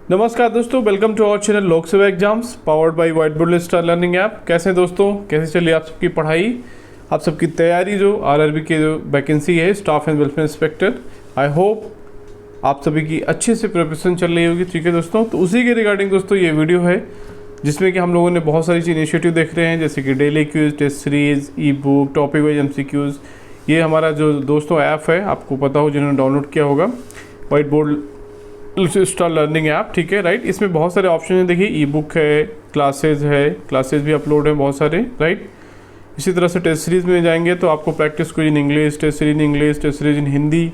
नमस्कार दोस्तों, welcome to our channel लोक सेवा exams powered by white board star learning app. कैसे हैं दोस्तों, कैसे चली आप सबकी पढ़ाई, आप सबकी तैयारी जो आरआरबी की जो वैकेंसी है staff and welfare inspector, I hope आप सभी की अच्छे से प्रिपरेशन चल रही होगी। ठीक है दोस्तों, तो उसी के रिगार्डिंग दोस्तों ये वीडियो है जिसमें कि हम लोगों ने बहुत सारी इनिशिएटिव देख रहे हैं, जैसे कि daily quiz, test series, e book, topic wise MCQs। ये हमारा जो दोस्तों ऐप है, आपको पता हो जिन्होंने डाउनलोड किया होगा, white board star learning app. ठीक है, राइट। इसमें बहुत सारे ऑप्शन हैं, देखिए ई बुक है, क्लासेज भी अपलोड हैं बहुत सारे, राइट। इसी तरह से टेस्ट सीरीज में जाएंगे तो आपको practice quiz in English, test series in Hindi,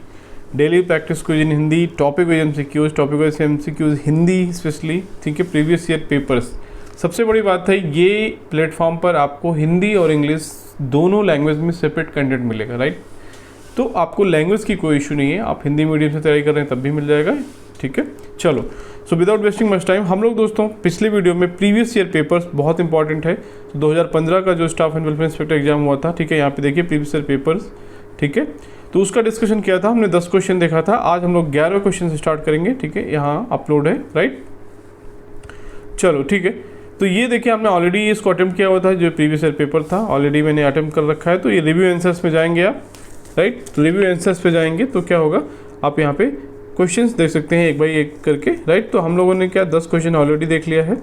daily practice quiz in Hindi, topic wise MCQs Hindi specially, ठीक है, प्रीवियस ईयर पेपर्स। सबसे बड़ी बात है, ये प्लेटफॉर्म पर आपको हिंदी और इंग्लिश दोनों लैंग्वेज में सेपरेट कंटेंट मिलेगा, राइट। तो आपको लैंग्वेज की कोई इशू नहीं है, आप हिंदी मीडियम से तैयारी कर रहे हैं तब भी मिल जाएगा। ठीक है, चलो, so without wasting much time हम लोग दोस्तों पिछले वीडियो में प्रीवियस ईयर पेपर्स बहुत इंपॉर्टेंट है, तो 2015 का जो staff and welfare inspector exam हुआ था, ठीक है, यहाँ पे देखिए प्रीवियस ईयर पेपर्स, ठीक है, तो उसका डिस्कशन किया था हमने, 10 क्वेश्चन देखा था। आज हम लोग 11वें क्वेश्चन से स्टार्ट करेंगे, ठीक है, यहाँ अपलोड है, राइट। चलो ठीक है, तो ये देखिए हमने ऑलरेडी इसको अटेम्प्ट किया हुआ था, जो प्रीवियस ईयर पेपर था ऑलरेडी मैंने अटेम्प्ट कर रखा है। तो ये रिव्यू आंसर्स में जाएंगे आप, राइट। तो रिव्यू आंसर्स पे जाएंगे तो क्या होगा, आप यहाँ पे क्वेश्चंस देख सकते हैं एक बाई एक करके, राइट। तो हम लोगों ने क्या 10 क्वेश्चन ऑलरेडी देख लिया है,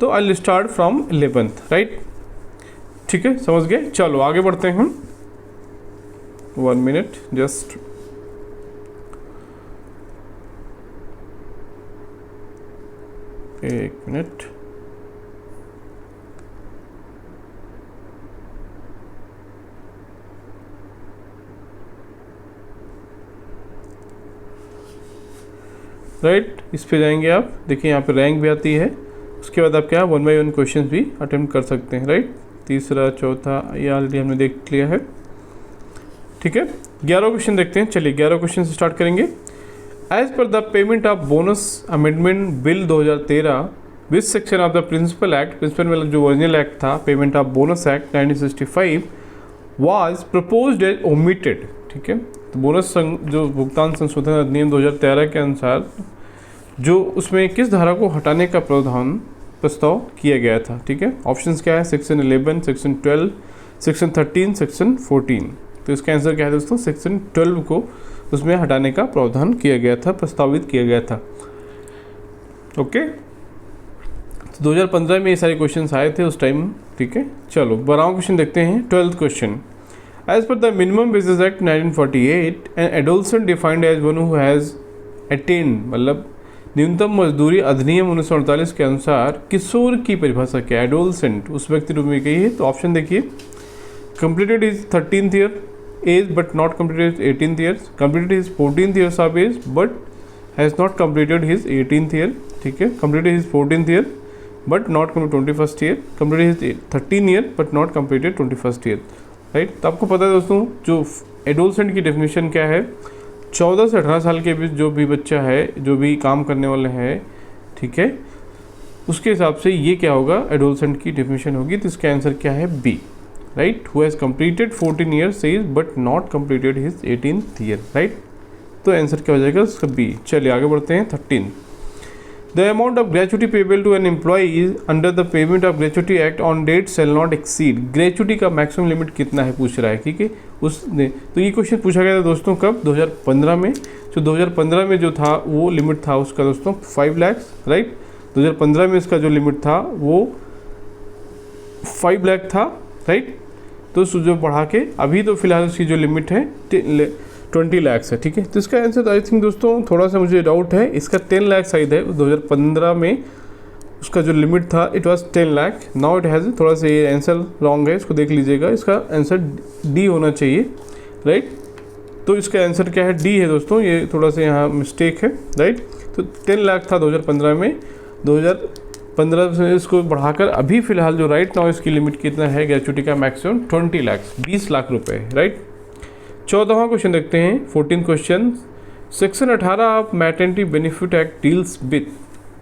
तो I will start from 11th, right. ठीक है, समझ गए। चलो आगे बढ़ते हैं हम, 1 मिनट जस्ट, एक मिनट। राइट, इस पे जाएंगे आप, देखिए यहाँ पे रैंक भी आती है, उसके बाद आप क्या 1 बाई 1 क्वेश्चन भी अटेम्प्ट कर सकते हैं, राइट। तीसरा चौथा ये ऑलरेडी हमने देख लिया है, ठीक है। 11 क्वेश्चन देखते हैं, चलिए 11 क्वेश्चन से स्टार्ट करेंगे। As per the payment of bonus amendment bill 2013 which section of the principal act, principal मतलब जो ओरिजिनल एक्ट था, payment of bonus act 1965 was proposed as omitted, ठीक है। तो बोनस जो भुगतान संशोधन अधिनियम 2013 के अनुसार जो उसमें किस धारा को हटाने का प्रस्ताव किया गया था, ठीक है। ऑप्शंस क्या है, सेक्शन 11, सेक्शन 12, सेक्शन 13, सेक्शन 14। तो इसका आंसर क्या है दोस्तों, सेक्शन 12 को उसमें हटाने का प्रावधान किया गया था, प्रस्तावित किया गया था। ओके, तो 2015 में ये सारे क्वेश्चंस आए थे उस टाइम, ठीक है। चलो 12वां क्वेश्चन देखते हैं, 12th question. As per the minimum wages act 1948 an adolescent defined as one who has attained, मतलब न्यूनतम मजदूरी अधिनियम 1948 के अनुसार किशोर की परिभाषा क्या है, एडोलसेंट उस व्यक्ति रूप में कही है। तो ऑप्शन देखिए, completed is 13th year age but not completed 18th year, completed is 14th years of age but has not completed his 18th year, ठीक है, completed his 14th year but not completed 21st year, completed his 13 year but not completed 21st year, right. तो आपको पता है दोस्तों जो adolescent की definition क्या है, 14 से 18 साल के बीच जो भी बच्चा है, जो भी काम करने वाला है, ठीक है, उसके हिसाब से ये क्या होगा, एडोलसेंट की डेफिनेशन होगी। तो इसका आंसर क्या है, B, right. Who has completed 14 years age but not completed his 18th year, right. तो आंसर क्या हो जाएगा उसका बी। चलिए आगे बढ़ते हैं, 13। The amount of gratuity payable to an employee under the payment of gratuity act on date shall not exceed, gratuity का मैक्सिमम लिमिट कितना है पूछ रहा है, ठीक है। उसने तो ये क्वेश्चन पूछा गया था दोस्तों कब, 2015 में। तो 2015 में जो था वो लिमिट था उसका दोस्तों 5 लाख, राइट। 2015 में इसका जो लिमिट था वो 5 लाख था, राइट। तो जो बढ़ा के अभी तो फिलहाल उसकी जो लिमिट है 20 लाख है, ठीक है। तो इसका आंसर आई थिंक दोस्तों थोड़ा सा मुझे डाउट है, इसका 10 लाख शायद है। 2015 में उसका जो लिमिट था it was 10 lakh, now it has, थोड़ा सा ये आंसर रॉन्ग है, इसको देख लीजिएगा, इसका आंसर डी होना चाहिए, राइट। तो इसका आंसर क्या है, डी है दोस्तों, ये थोड़ा सा यहाँ मिस्टेक है, राइट। तो 10 लाख था 2015 में, 2015 से इसको बढ़ाकर अभी फिलहाल जो राइट नाउ इसकी लिमिट कितना है ग्रेचुटी का मैक्सिमम 20 लाख, 20 लाख रुपए, राइट। 14वां क्वेश्चन देखते हैं, 14th question. Section 18 of maternity benefit act deals with,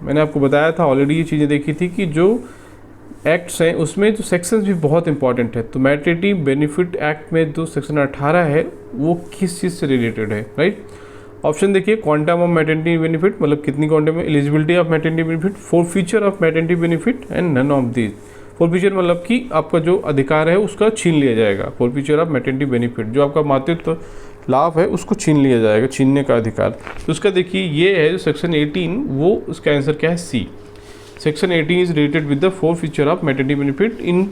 मैंने आपको बताया था ऑलरेडी, ये चीज़ें देखी थी कि जो एक्ट्स हैं उसमें जो सेक्शंस भी बहुत इंपॉर्टेंट है। तो मैटरनिटी बेनिफिट एक्ट में जो सेक्शन 18 है वो किस चीज़ से रिलेटेड है, राइट। ऑप्शन देखिए, क्वांटम ऑफ मैटरनिटी बेनिफिट, मतलब कितनी क्वांटम है, eligibility of maternity benefit, four feature of maternity benefit and none of these. Four feature मतलब कि आपका जो अधिकार है उसका छीन लिया जाएगा। Four feature of maternity benefit, जो आपका मातृत्व लाभ है उसको छीन लिया जाएगा, छीनने का अधिकार। तो उसका देखिए ये है जो सेक्शन 18, वो उसका आंसर क्या है, C. Section 18 is related with the four feature of maternity benefit in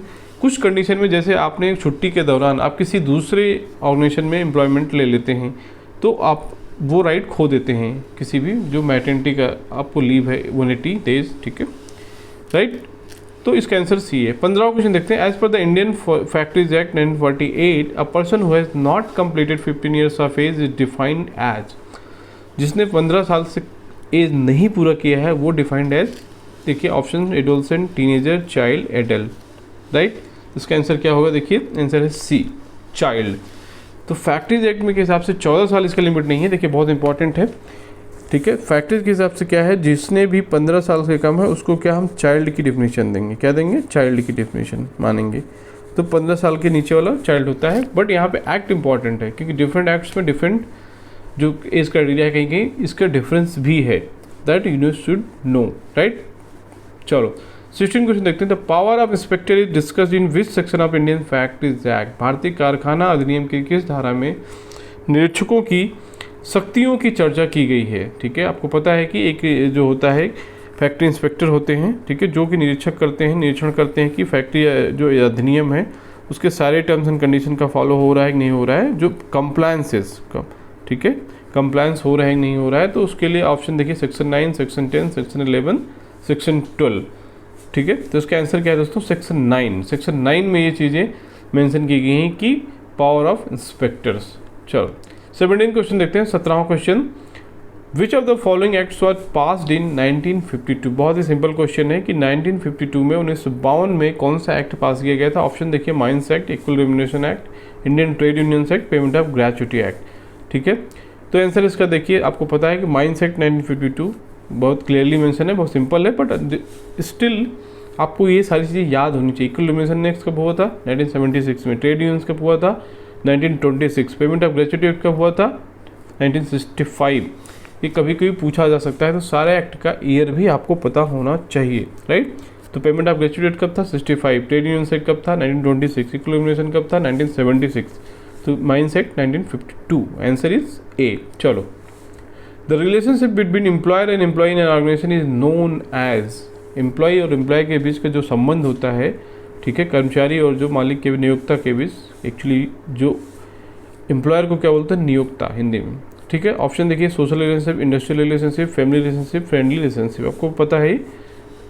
कुछ कंडीशन में, जैसे आपने छुट्टी के दौरान आप किसी दूसरे ऑर्गेनाइजेशन में एम्प्लॉयमेंट ले लेते हैं तो आप वो राइट खो देते हैं, किसी भी जो मैटरनिटी का आपको लीव है 180 डेज, ठीक है, राइट। तो इसका आंसर सी है। 15वां क्वेश्चन देखते हैं। As per the Indian factories act 1948 a person who has not completed 15 years of age is defined as, जिसने 15 साल से एज नहीं पूरा किया है वो डिफाइंड एज, देखिए option adolescent, teenager, child, adult, right. इसका आंसर क्या होगा, देखिए आंसर है सी, चाइल्ड। तो फैक्ट्रीज एक्ट में के हिसाब से 14 साल इसका लिमिट नहीं है, देखिए बहुत इंपॉर्टेंट है, ठीक है। फैक्ट्रीज के हिसाब से क्या है, जिसने भी 15 साल से कम है उसको क्या हम चाइल्ड की डेफिनेशन देंगे, क्या देंगे, चाइल्ड की डेफिनेशन मानेंगे। तो 15 साल के नीचे वाला चाइल्ड होता है। बट यहाँ पे एक्ट इंपॉर्टेंट है क्योंकि डिफरेंट एक्ट्स में डिफरेंट जो एज क्राइटेरिया है, कहीं इसका डिफरेंस भी है, that you should know, right. चलो 16 क्वेश्चन देखते हैं। The power of inspector is discussed in which section of Indian factories act, भारतीय कारखाना अधिनियम की किस धारा में निरीक्षकों की शक्तियों की चर्चा की गई है, ठीक है। आपको पता है कि एक जो होता है फैक्ट्री इंस्पेक्टर होते हैं, ठीक है, जो कि निरीक्षक करते हैं, निरीक्षण करते हैं कि फैक्ट्री जो अधिनियम है उसके सारे टर्म्स एंड कंडीशन का फॉलो हो रहा है कि नहीं हो रहा है, जो कंप्लायंसेस का, ठीक है, कंप्लायंस हो रहा है कि नहीं हो रहा है। तो उसके लिए ऑप्शन देखिए सेक्शन 9, सेक्शन 10, सेक्शन 11, सेक्शन 12, ठीक है। तो इसका आंसर क्या है दोस्तों, सेक्शन 9। सेक्शन 9 में ये चीज़ें मेंशन की गई हैं कि पावर ऑफ इंस्पेक्टर्स। चलो 17 क्वेश्चन देखते हैं। 17वां question, which of the following acts were passed in 1952। बहुत ही सिंपल क्वेश्चन है कि 1952 में 1952 में कौन सा एक्ट पास किया गया था। ऑप्शन देखिए, mines act, equal remuneration act, Indian trade unions act, payment of gratuity act, ठीक है। तो आंसर इसका देखिए, आपको पता है कि माइंस एक्ट 1952 बहुत क्लियरली मेंशन है, बहुत सिंपल है, बट स्टिल आपको ये सारी चीज़ें याद होनी चाहिए। इक्वल रेम्युनरेशन एक्ट कब हुआ था, 1976 में। ट्रेड यूनियंस कब हुआ था, 1926। पेमेंट ऑफ ग्रेच्युटी एक्ट कब हुआ था, 1965। ये कभी कभी पूछा जा सकता है, तो सारे एक्ट का ईयर भी आपको पता होना चाहिए, राइट। तो पेमेंट ऑफ ग्रेच्युटी एक्ट कब था, 65। ट्रेड यूनियंस एक्ट कब था, 1926। इक्वल रेम्युनरेशन कब था, 1976। तो mines act 1952। Answer is A. चलो, the relationship between employer and employee in an organisation is known as, employee और एम्प्लॉय के बीच का जो संबंध होता है, ठीक है, कर्मचारी और जो मालिक के नियोक्ता के बीच, एक्चुअली जो एम्प्लॉयर को क्या बोलते हैं, नियोक्ता हिंदी में, ठीक है। ऑप्शन देखिए, social relationship, industrial relationship, family relationship, friendly relationship. आपको पता है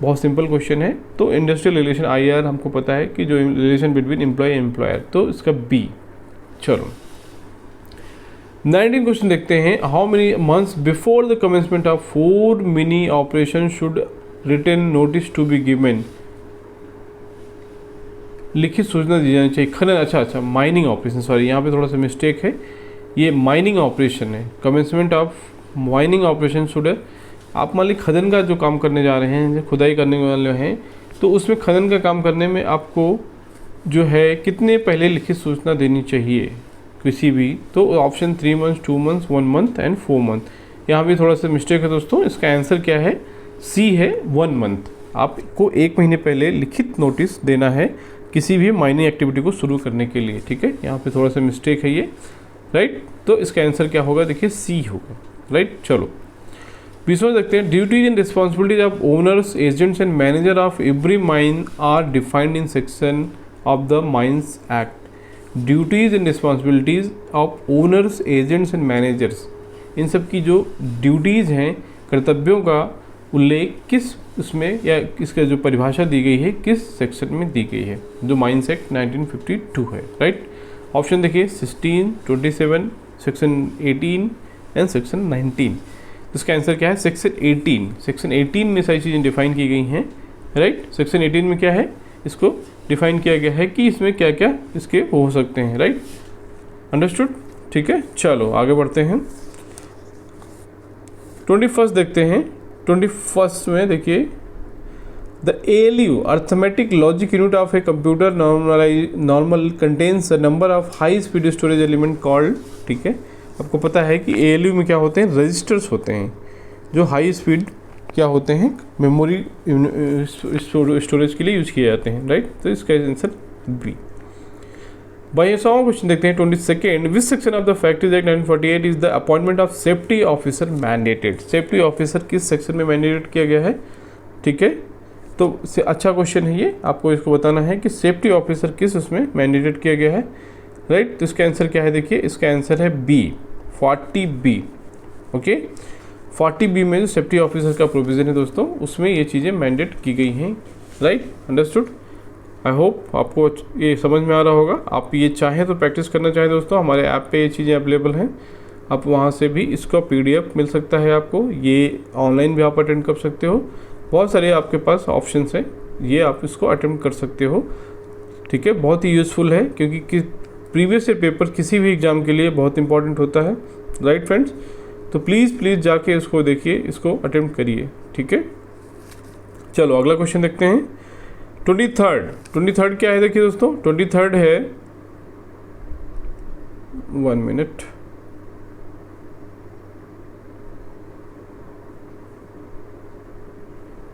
बहुत सिंपल क्वेश्चन है। तो इंडस्ट्रियल रिलेशन IR हमको पता है कि जो relation between employee and employer, तो इसका बी। चलो 19 क्वेश्चन देखते हैं। How many months before the commencement of 4 mini operation should written notice to be given, लिखित सूचना दी जानी चाहिए। खनन, अच्छा माइनिंग ऑपरेशन, सॉरी यहाँ पे थोड़ा सा मिस्टेक है, ये माइनिंग ऑपरेशन है। Commencement of mining operation should, आप मान ली खनन का जो काम करने जा रहे हैं, खुदाई करने वाले हैं, तो उसमें खनन का काम करने में आपको जो है कितने पहले लिखित सूचना देनी चाहिए किसी भी। तो option 3 months, 2 months, 1 month and 4 month. यहाँ भी थोड़ा सा मिस्टेक है दोस्तों। इसका आंसर क्या है, सी है, 1 मंथ। आपको 1 महीने पहले लिखित नोटिस देना है किसी भी माइनिंग एक्टिविटी को शुरू करने के लिए, ठीक है। यहाँ पे थोड़ा सा मिस्टेक है ये, राइट। तो इसका आंसर क्या होगा, देखिए सी होगा, राइट। चलो 20वां देखते हैं। Duties and responsibilities of owners, agents and manager of every mine are defined in section of the mines act. Duties and responsibilities of owners, agents and managers, इन सब की जो ड्यूटीज़ हैं, कर्तव्यों का उल्लेख किस उसमें या इसका जो परिभाषा दी गई है किस सेक्शन में दी गई है, जो माइंस एक्ट 1952 है, राइट। ऑप्शन देखिए 16, 27, सेक्शन 18 एंड सेक्शन 19। इसका आंसर क्या है, सेक्शन 18। सेक्शन 18 में सारी चीज़ें डिफाइन की गई हैं, राइट। सेक्शन 18 में क्या है, इसको डिफाइन किया गया है कि इसमें क्या क्या इसके हो सकते हैं, राइट। अंडरस्टूड, ठीक है। चलो आगे बढ़ते हैं। 21 देखते हैं। 21 में देखिए, the ALU arithmetic logic unit of a computer normal contains a number of high speed storage element called, ठीक है, आपको पता है कि ALU में क्या होते हैं, रजिस्टर्स होते हैं जो हाई स्पीड क्या होते हैं, मेमोरी स्टोरेज के लिए यूज किए जाते हैं, राइट। तो इसका आंसर बी। 22वां क्वेश्चन देखते हैं 22nd, which section of the factories act 1948 is the appointment of safety officer mandated. Safety officer किस सेक्शन में मैंडेटेड किया गया है, ठीक है। तो अच्छा क्वेश्चन है ये, आपको इसको बताना है कि सेफ्टी ऑफिसर किस उसमें मैंडेटेड किया गया है, राइट। तो इसका आंसर क्या है, देखिए इसका आंसर है बी, 40B। ओके, 40B में जो सेफ्टी ऑफिसर का प्रोविज़न है दोस्तों, उसमें ये चीज़ें मैंडेट की गई हैं, राइट, अंडरस्टूड। आई होप आपको ये समझ में आ रहा होगा। आप ये चाहें तो प्रैक्टिस करना चाहें दोस्तों, हमारे ऐप पे ये चीज़ें अवेलेबल हैं, आप वहाँ से भी इसका PDF मिल सकता है आपको, ये ऑनलाइन भी आप अटेंड कर सकते हो, बहुत सारे आपके पास ऑप्शंस हैं, ये आप इसको अटेम्प्ट कर सकते हो, ठीक है। बहुत ही यूज़फुल है क्योंकि प्रीवियस ईयर पेपर किसी भी एग्ज़ाम के लिए बहुत इंपॉर्टेंट होता है, राइट फ्रेंड्स। तो प्लीज़ जाके इसको देखिए, इसको अटेम्प्ट करिए, ठीक है। चलो अगला क्वेश्चन देखते हैं 23rd क्या है, देखिए दोस्तों 23rd है, 1 minute,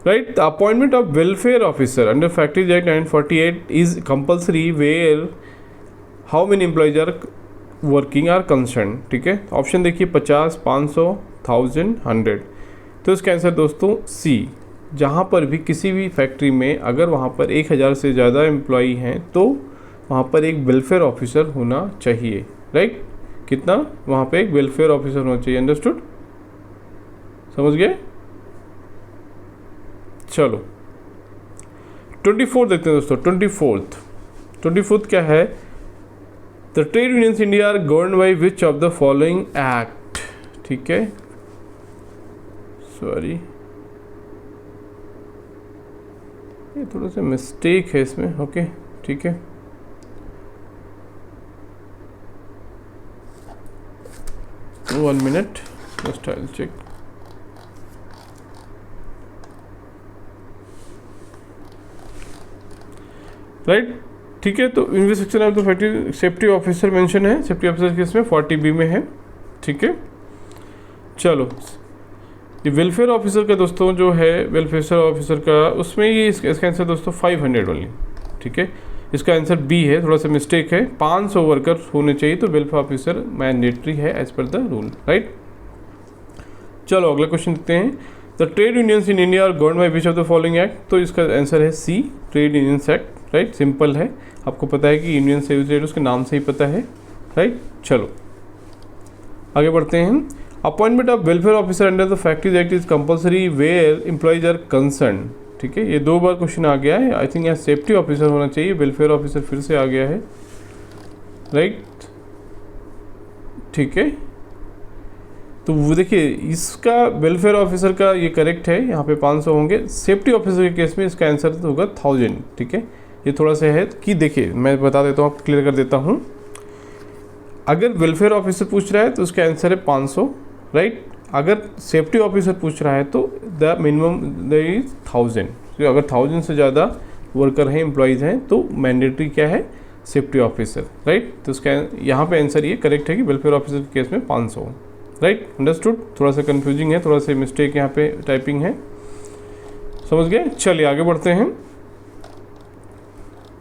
right, the appointment of welfare officer under Factories Act 1948 is compulsory where how many employees are working are concerned, ठीक है। ऑप्शन देखिए 50, 500, 1000, 100। तो इसका आंसर दोस्तों सी, जहाँ पर भी किसी भी फैक्ट्री में अगर वहाँ पर 1000 से ज़्यादा एम्प्लॉई हैं तो वहाँ पर एक वेलफेयर ऑफिसर होना चाहिए, राइट। कितना, वहाँ पे एक वेलफेयर ऑफिसर होना चाहिए, अंडरस्टूड, समझ गए। चलो 24 देखते हैं दोस्तों, 24th क्या है, the trade unions India are govern by which of the following act, ठीक है, सॉरी ये थोड़ा सा मिस्टेक है इसमें, ओके ठीक है। One minute, just I will check. Right, ठीक है। तो in section of the factory safety officer mention है, सेफ्टी ऑफिसर केस में 40B में है, ठीक है। चलो ये वेलफेयर ऑफिसर का दोस्तों जो है, वेलफेयर ऑफिसर का उसमें ये इसका आंसर दोस्तों 500 ओनली, ठीक है। इसका आंसर बी है, थोड़ा सा मिस्टेक है, 500 वर्कर्स होने चाहिए, तो वेलफेयर ऑफिसर मैंडेटरी है as per the rule, right. चलो अगला क्वेश्चन देखते हैं, the trade unions in India are govern by which of the following act. तो इसका आंसर है C, trade unions act, right, simple है, आपको पता है कि यूनियन से यूज उसके नाम से ही पता है, राइट। चलो आगे बढ़ते हैं, appointment of welfare officer under the factories act is compulsory where employees are concern, ठीक है। ये 2 बार क्वेश्चन आ गया है, आई थिंक यहाँ सेफ्टी ऑफिसर होना चाहिए, वेलफेयर ऑफिसर फिर से आ गया है, राइट, ठीक है। तो वो देखिए इसका वेलफेयर ऑफिसर का ये करेक्ट है, यहाँ पे 500 होंगे, सेफ्टी ऑफिसर के केस में इसका आंसर तो होगा 1000, ठीक है। ये थोड़ा सा है कि देखिए मैं बता देता हूँ, क्लियर कर देता हूँ, अगर वेलफेयर ऑफिसर पूछ रहा है तो उसका आंसर है 500, राइट। अगर सेफ्टी ऑफिसर पूछ रहा है तो द मिनिमम द इज 1000, तो अगर 1000 से ज़्यादा वर्कर हैं, एम्प्लॉयज़ हैं, तो मैंडेटरी क्या है, सेफ्टी ऑफिसर, राइट। तो उसका यहाँ पे आंसर ये करेक्ट है कि वेलफेयर ऑफिसर के केस में 500, राइट, अंडरस्टूड। थोड़ा सा कंफ्यूजिंग है, थोड़ा सा मिस्टेक यहाँ पे टाइपिंग है, समझ गए। चलिए आगे बढ़ते हैं,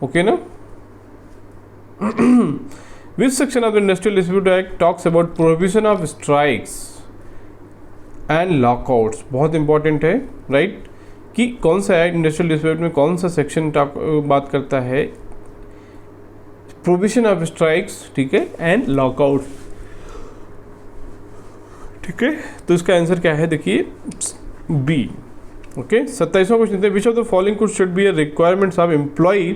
ओके ना। Which section of the Industrial Dispute Act talks about prohibition of strikes and lockouts? बहुत इंपॉर्टेंट है, राइट, कि कौन सा एक्ट इंडस्ट्रियल डिस्प्यूट में कौन सा सेक्शन बात करता है, प्रोहिबिशन ऑफ स्ट्राइक्स, ठीक है, एंड लॉकआउट, ठीक है। तो इसका आंसर क्या है, देखिए बी, ओके। 27वां क्वेश्चन है, which of the following could should be a requirements of employee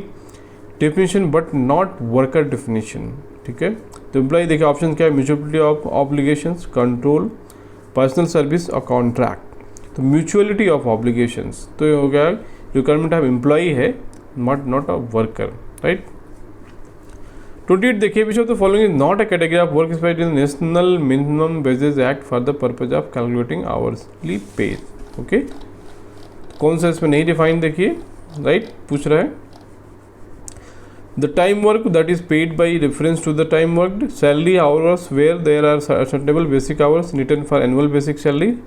definition but not worker definition, ठीक है। तो एम्प्लॉय देखिए ऑप्शन क्या है, mutuality of obligations, control, personal service और कॉन्ट्रैक्ट। तो म्यूचुअलिटी ऑफ ऑब्लिगेशंस तो ये हो गया रिक्वायरमेंट ऑफ एम्प्लॉय है, but not of worker, right. 28 देखिए, which of the following is not a category of work specified in national minimum wages act for the purpose of calculating आवर्सली pay, okay. कौन सा इसमें नहीं define, देखिए, right, पूछ रहा है। The time work that is paid by reference to the time worked, salary hours where there are suitable basic hours written for annual basic salary,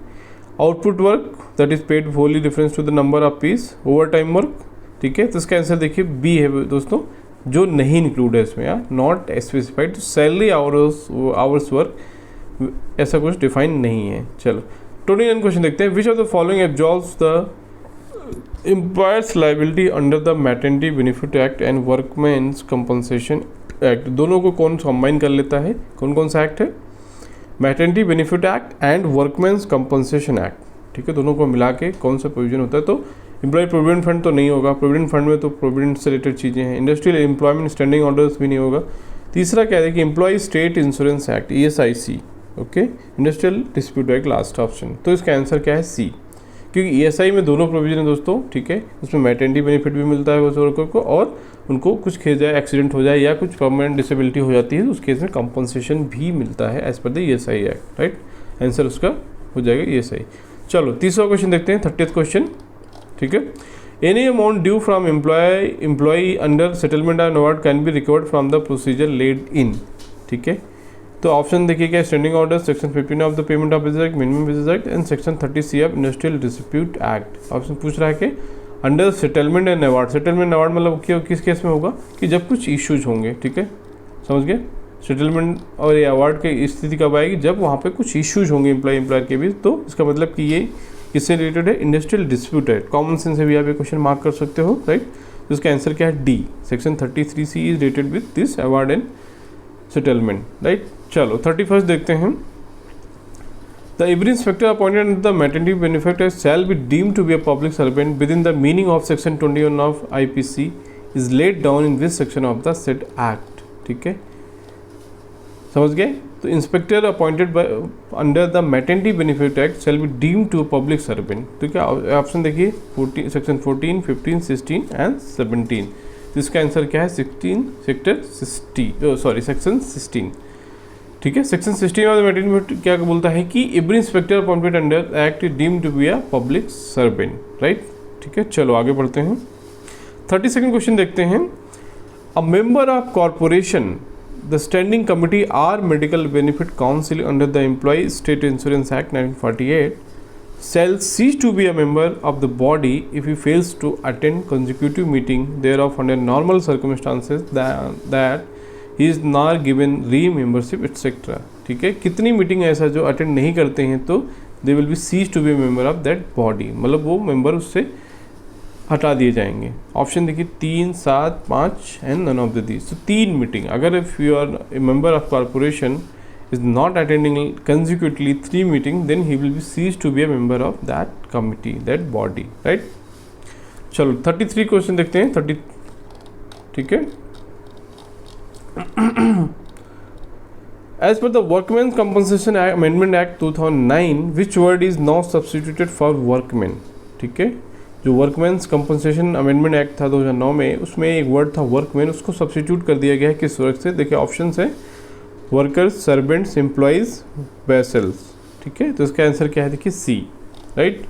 output work that is paid wholly reference to the number of piece, over time work, ठीक है। तो इसका answer देखिए B है दोस्तों, जो नहीं include है इसमें, not specified. Salary hours work ऐसा कुछ डिफाइन नहीं है। चलो 29 क्वेश्चन देखते हैं। Which of the following absorbs the employer's liability under the maternity benefit act and workman's compensation act? दोनों को कौन कंबाइन कर लेता है? कौन कौन सा एक्ट है? Maternity benefit act and workman's compensation act, ठीक है। दोनों को मिला के कौन सा प्रोविजन होता है? तो एम्प्लॉय प्रोविडेंट फंड तो नहीं होगा, प्रोविडेंट फंड में तो प्रोविडेंट से रिलेटेड चीज़ें हैं। इंडस्ट्रियल एम्प्लॉयमेंट स्टैंडिंग ऑर्डर्स भी नहीं होगा। तीसरा क्या है कि employee state insurance act, ESIC, okay. Industrial dispute act last option. तो इसका आंसर क्या है? सी, क्योंकि ESI में दोनों प्रोविजन है दोस्तों, ठीक है। उसमें मैटरनिटी बेनिफिट भी मिलता है उस वर्कर को, और उनको कुछ केस जाए, एक्सीडेंट हो जाए या कुछ परमानेंट डिसेबिलिटी हो जाती है तो उस केस में कंपनसेशन भी मिलता है as per the ESI act, right. Answer उसका हो जाएगा ESI। चलो तीसरा क्वेश्चन देखते हैं, 30th क्वेश्चन, ठीक है। Any amount due from employer under settlement and award can be recovered from the procedure laid in, ठीक है। तो ऑप्शन देखिए क्या, standing order, section 15 of the payment of wages act, minimum wages act and section 30C of industrial dispute act. Option पूछ रहा है कि under settlement and award. Settlement award मतलब किस केस में होगा कि जब कुछ इश्यूज होंगे, ठीक है, समझ गए। सेटलमेंट और ये अवार्ड की स्थिति कब आएगी? जब वहाँ पे कुछ इश्यूज होंगे एम्प्लॉयर के बीच। तो इसका मतलब कि ये किससे रिलेटेड है? इंडस्ट्रियल डिस्प्यूट है। कॉमन सेंस से भी आप ये क्वेश्चन मार्क कर सकते हो, राइट। तो इसका आंसर क्या है? D, section 33C is related with this award and settlement, right. चलो 31st देखते हैं। The every inspector appointed under the maternity benefit act shall be deemed to be a public servant within the meaning of section 21 of IPC is laid down in this section of the said act, ठीक है, समझ गए। तो inspector appointed under the maternity benefit act shall be deemed to public servant. तो क्या option देखिए, section 14, 15, 16 and 17। तो इसका आंसर क्या है? 16, सेक्शन 16, ठीक है। सेक्शन 16 ऑफ द मैटरनिटी क्या बोलता है कि every inspector appointed under act deemed to be a public servant, right, ठीक है। चलो आगे बढ़ते हैं। 32nd क्वेश्चन देखते हैं। A member of corporation, the standing committee or medical benefit council under the employee state insurance act 1948 shall cease to be a member of the body if he fails to attend consecutive meeting thereof under normal circumstances that he is not given re-membership etc, ठीक है। कितनी meeting ऐसा जो attend नहीं करते हैं तो they will be cease to be a member of that body, मतलब वो मेंबर उससे हटा दिए जाएंगे। ऑप्शन देखिए 3, 7, 5 and none of the these. तो 3 मीटिंग, अगर if you are a member of corporation is not attending consecutively 3 meetings, then he will be ceased to be a member of that committee, that body, right। चलो 33 question देखते हैं। 30, ठीक है। As per the Workmen's Compensation Amendment Act 2009, which word is now substituted for workmen, ठीक है। जो वर्कमैन्स compensation amendment act था 2009 में, उसमें एक वर्ड था वर्कमैन, उसको सब्सिट्यूट कर दिया गया है किस वर्ड से? देखिए ऑप्शन है वर्कर्स, सर्वेंट्स, एम्प्लॉयज़, वेसल्स, ठीक है। तो इसका आंसर क्या है? देखिए सी, राइट।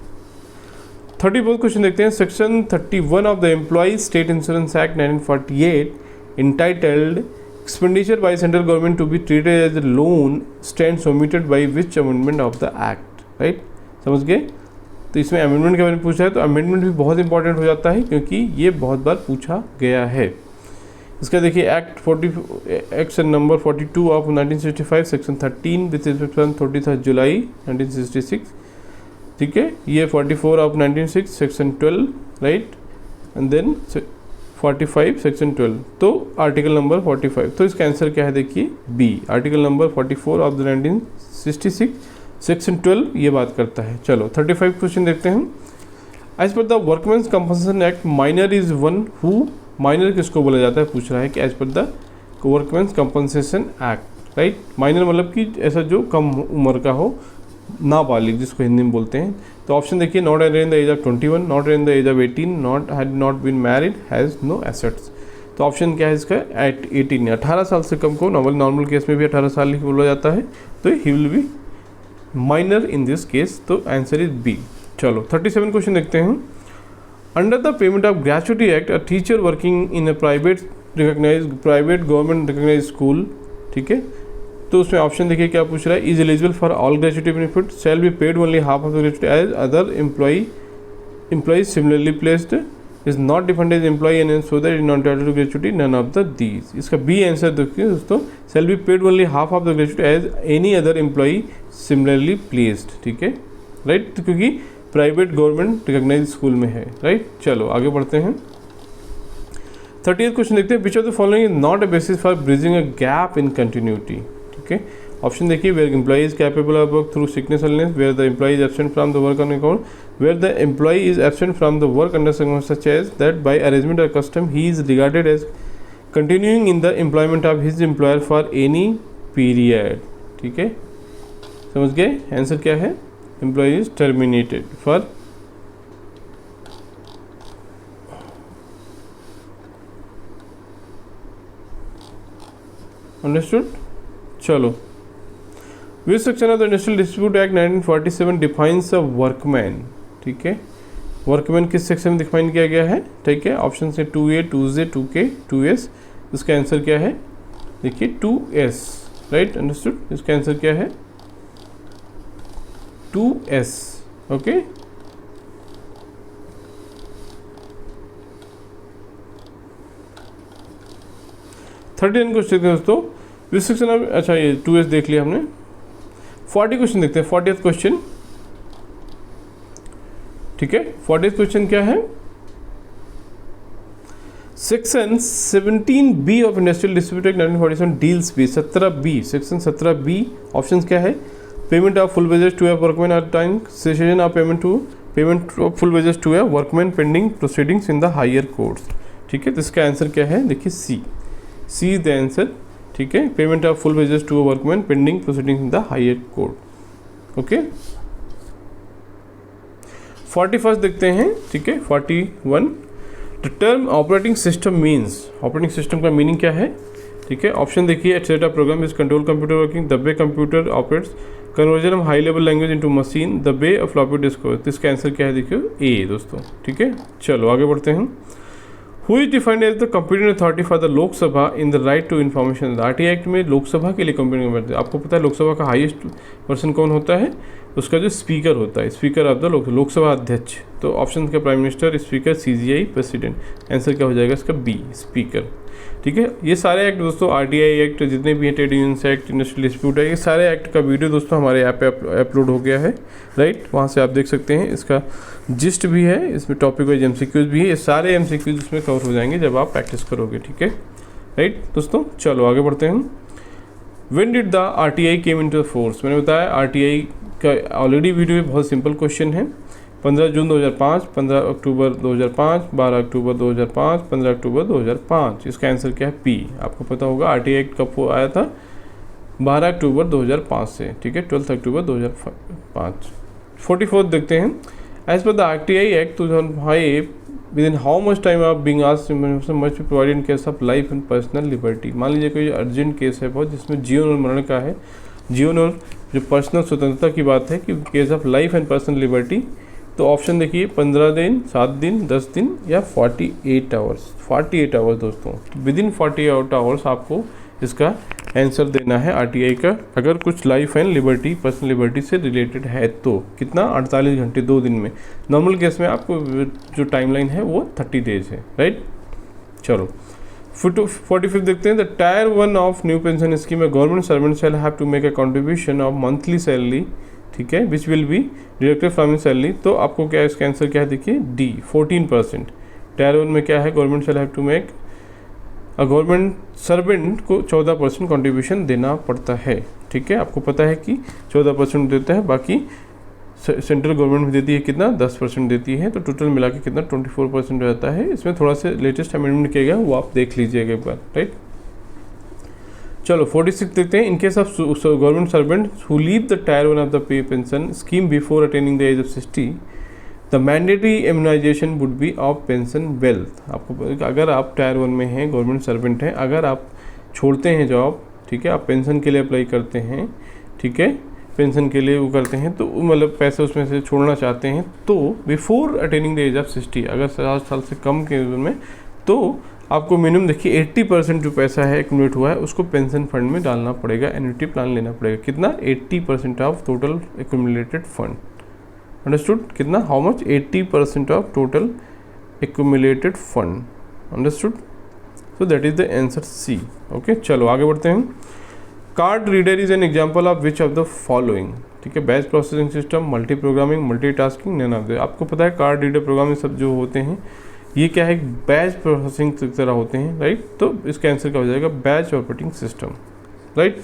34th क्वेश्चन देखते हैं। Section 31 of the employee state insurance act 1948 entitled expenditure by central government to be treated as a loan stands omitted by which amendment of the act, right, समझ गए। तो इसमें amendment के बारे में पूछा है, तो अमेंडमेंट भी बहुत इंपॉर्टेंट हो जाता है क्योंकि ये बहुत बार पूछा गया है। इसका देखिए act number 42 of 1965 section 13 with effect from 30 July 1966, ठीक है। ये 44 of 1906 section 12, right, and then 45 section 12। तो आर्टिकल नंबर 45। तो इसका आंसर क्या है? देखिए B, article number 44 of the 1966 section 12 ये बात करता है। चलो 35 क्वेश्चन देखते हैं। As per the workman's compensation act minor is one who, minor किसको बोला जाता है पूछ रहा है कि as per the workman's compensation act, right. Minor मतलब कि ऐसा जो कम उम्र का हो, नाबालिग जिसको हिंदी में बोलते हैं। तो ऑप्शन देखिए not in the age of 21, not in the age of 18, not had not been married, has no assets. तो ऑप्शन क्या है इसका? एट 18, 18 साल से कम को नॉर्मल केस में भी 18 साल ही बोला जाता है, तो he will be minor in this case. तो आंसर इज बी। चलो 37 क्वेश्चन देखते हैं। Under the payment of gratuity act, a teacher working in a private recognise private government recognise school, ठीक है। तो उसमें ऑप्शन देखिए क्या पूछ रहा है, is eligible for all gratuity benefit, shall be paid only half of the gratuity as other employee similarly placed, is not defined as employee and so that is not entitled to gratuity none of the these. इसका B answer देखिए दोस्तों, shall be paid only half of the gratuity as any other employee similarly placed, ठीक है, right, क्योंकि private government recognise school में है, right. चलो आगे बढ़ते हैं। 30th क्वेश्चन देखते हैं, which of the following is not a basis for bridging a gap in continuity, ठीक है। ऑप्शन देखिए, where employee is capable of work through sickness illness, where the employee is absent from the work on account, where the employee is absent from the work under circumstances such as that by arrangement और custom he is regarded as continuing in the employment of his employer for any period, ठीक है, समझ गए। Answer क्या है, employee is terminated for understood. चलो, which section of the industrial dispute act 1947 defines a workman, ठीक है, workman किस सेक्शन में डिफाइन किया गया है, ठीक है। ऑप्शन से 2A, 2J, 2K, 2S। इसका आंसर क्या है, देखिए 2S, राइट, अंडरस्टूड। इसका आंसर क्या है 2S, ओके। थर्टी क्वेश्चन देखते हैं दोस्तों, विच सेक्शन ऑफ, अच्छा ये 2S देख लिया हमने। 40 क्वेश्चन देखते हैं, 40th क्वेश्चन, ठीक है। 40th क्वेश्चन क्या है, section 17B of industrial dispute act 1947 deals B 17B, section 17B option क्या है, payment of full wages to a workman at time session of payment of full wages to a workman pending proceedings in the higher courts, ठीक है। तो इसका answer क्या है, देखिए सी is the answer, ठीक है, payment of full wages to a workman pending proceedings in the higher court, okay. 41 देखते हैं, ठीक है। 41, the term operating system means, operating system का मीनिंग क्या है, ठीक है। ऑप्शन देखिए, etcetera program is control computer working, the way computer operates, conversion of high level language into machine, the way of floppy disk. तो इसका answer क्या है, देखिए ए दोस्तों, ठीक है। चलो आगे बढ़ते हैं। Who is defined as the competent authority for the Lok Sabha in the right to information. RTI act में लोकसभा के लिए कंपीटेंट करते हैं। आपको पता है लोकसभा का हाईएस्ट पर्सन कौन होता है, उसका जो स्पीकर होता है, स्पीकर ऑफ द लोकसभा अध्यक्ष। तो ऑप्शन का prime minister, speaker, CGI, president. Answer क्या हो जाएगा इसका बी, स्पीकर, ठीक है। ये सारे एक्ट दोस्तों, आरटीआई एक्ट जितने भी हैं, trade unions act, industrial dispute है, ये सारे एक्ट का वीडियो दोस्तों हमारे ऐप पे अपलोड हो गया है, राइट। वहाँ से आप देख सकते हैं, इसका जिस्ट भी है, इसमें टॉपिक वाइज MCQs भी है, ये सारे MCQs इसमें कवर हो जाएंगे जब आप प्रैक्टिस करोगे, ठीक है, राइट दोस्तों। चलो आगे बढ़ते हैं। When did the RTI came into the force. मैंने बताया RTI का ऑलरेडी वीडियो बहुत सिंपल क्वेश्चन है। 15 जून 2005, 15 अक्टूबर 2005, 12 अक्टूबर 2005, 15 अक्टूबर 2005। इसका आंसर क्या है, पी। आपको पता होगा RTI एक्ट कब आया था, 12 अक्टूबर 2005 से, ठीक है, 12 अक्टूबर 2005। 44 देखते हैं, as per the RTI act 2005 within how much time of being asked must be provided in case of life and personal liberty. मान लीजिए कोई अर्जेंट केस है बहुत, जिसमें जीवन और मरण का है, जीवन और जो पर्सनल स्वतंत्रता की बात है, कि case of life and personal liberty. तो ऑप्शन देखिए, 15 दिन, 7 दिन, 10 दिन या 48 आवर्स। 48 आवर्स दोस्तों, विद इन 48 आवर्स आपको इसका आंसर देना है RTI का, अगर कुछ life and liberty, personal liberty से रिलेटेड है तो। कितना, 48 घंटे 2 दिन में। नॉर्मल केस में आपको जो टाइमलाइन है वो 30 डेज है, राइट। चलो 45 देखते हैं, the tier 1 of new pension scheme, government servant shall have to make a contribution of monthly salary, ठीक है, which will be deducted from salary. तो आपको क्या, इसका आंसर क्या है, देखिए D, 14%। टायर 1 में क्या है, government shall have to make, government servant को 14% कॉन्ट्रीब्यूशन देना पड़ता है, ठीक है। आपको पता है कि 14% देता है, बाकी सेंट्रल गवर्नमेंट भी देती है कितना, 10% देती है। तो टोटल मिला के कितना, 24% रहता है। इसमें थोड़ा सा लेटेस्ट अमेंडमेंट किया गया, वो आप देख लीजिएगा एक बार, राइट। चलो 46 देखते हैं, in case of government servant who leave the tier 1 of the pay pension scheme before attaining the age of 60, the mandatory immunization would be of pension wealth. आपको, अगर आप टायर 1 में हैं, गवर्नमेंट सर्वेंट हैं, अगर आप छोड़ते हैं जॉब, ठीक है, आप पेंशन के लिए अप्लाई करते हैं, ठीक है, पेंशन के लिए वो करते हैं, तो मतलब पैसे उसमें से छोड़ना चाहते हैं, तो before attaining the age of 60, अगर 60 साल से कम के उम्र में, तो आपको मिनिमम देखिए 80% जो पैसा है एक्यूमुलेट हुआ है उसको पेंशन फंड में डालना पड़ेगा, एन्युटी प्लान लेना पड़ेगा। कितना? 80% of total accumulated fund. Understood? कितना? How much? 80% of total accumulated fund. Understood? So that is the answer C. Okay, चलो आगे बढ़ते हैं। Card reader is an example of which of the following. ठीक है, batch processing system, multi programming, multitasking, none of the. आपको पता है card reader programming सब जो होते हैं ये क्या है? बैच प्रोसेसिंग की तरह होते हैं, राइट। तो इसका आंसर क्या हो जाएगा? Batch operating system, right.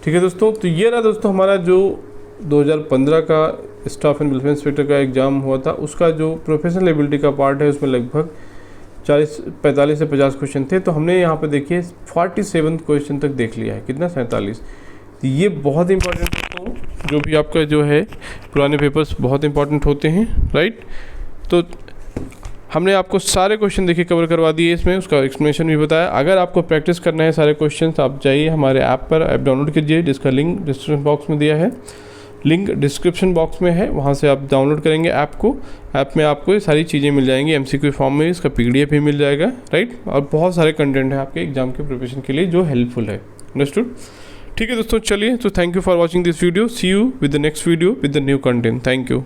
ठीक है दोस्तों, तो ये रहा दोस्तों हमारा जो 2015 का स्टाफ एंड वेलफेयर इंस्पेक्टर का एग्जाम हुआ था, उसका जो प्रोफेशनल एबिलिटी का पार्ट है उसमें लगभग 45 से 50 क्वेश्चन थे। तो हमने यहाँ पे देखिए 47 क्वेश्चन तक देख लिया है। कितना? 47। तो ये बहुत इंपॉर्टेंट दोस्तों, जो भी आपका जो है पुराने पेपर्स बहुत इंपॉर्टेंट होते हैं, राइट। तो हमने आपको सारे क्वेश्चन देखिए कवर करवा दिए, इसमें उसका एक्सप्लेनेशन भी बताया। अगर आपको प्रैक्टिस करना है सारे क्वेश्चन, आप जाइए हमारे ऐप पर, ऐप डाउनलोड कीजिए, जिसका लिंक डिस्क्रिप्शन बॉक्स में दिया है, लिंक डिस्क्रिप्शन बॉक्स में है, वहाँ से आप डाउनलोड करेंगे ऐप को। ऐप में आपको ये सारी चीज़ें मिल जाएंगी, एमसीक्यू फॉर्म में इसका PDF भी मिल जाएगा, राइट। और बहुत सारे कंटेंट है आपके एग्जाम के प्रिपरेशन के लिए जो हेल्पफुल है। अंडरस्टूड? ठीक है दोस्तों, चलिए, तो thank you for watching this video. See you with the next video with the new content. Thank you.